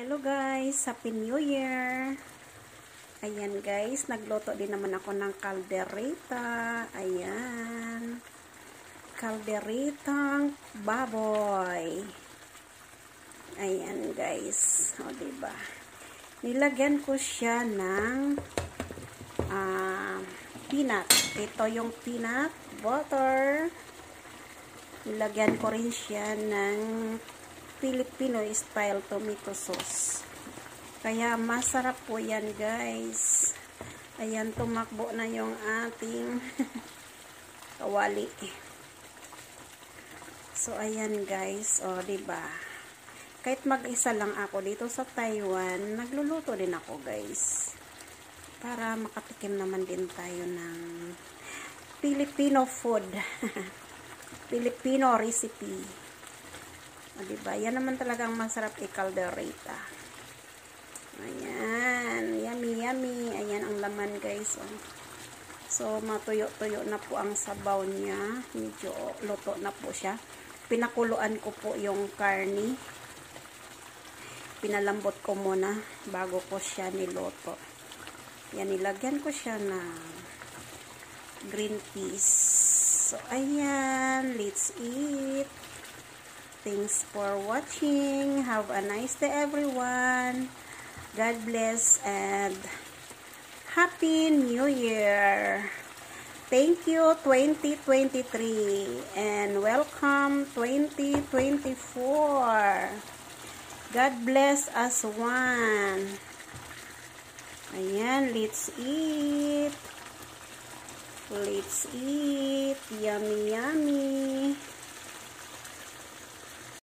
Hello guys, Happy New Year! Ayan guys, nagluto din naman ako ng kaldereta. Ayan. Kalderetang baboy. Ayan guys. O diba? Nilagyan ko siya ng peanut. Ito yung peanut butter. Nilagyan ko rin siya ng Filipino style tomato sauce. Kaya masarap po yan guys. Ayan, tumakbo na yung ating kawali. So ayan guys, o diba? Kahit mag-isa lang ako dito sa Taiwan, nagluluto din ako guys. Para makatikim naman din tayo ng Filipino food. Filipino recipe. O, diba? Yan naman talagang masarap i-kaldereta. Ayan. Yummy, yummy. Ayan ang laman, guys. Oh. So, matuyo-tuyo na po ang sabaw niya. Medyo luto na po siya. Pinakuluan ko po yung karni. Pinalambot ko muna bago ko siya niluto. Yan, nilagyan ko siya na green peas. So, ayan. Let's eat. Thanks for watching. Have a nice day everyone. God bless and Happy New Year. Thank you 2023 and welcome 2024. God bless us one. Ayan, let's eat. Let's eat. Yummy, yummy.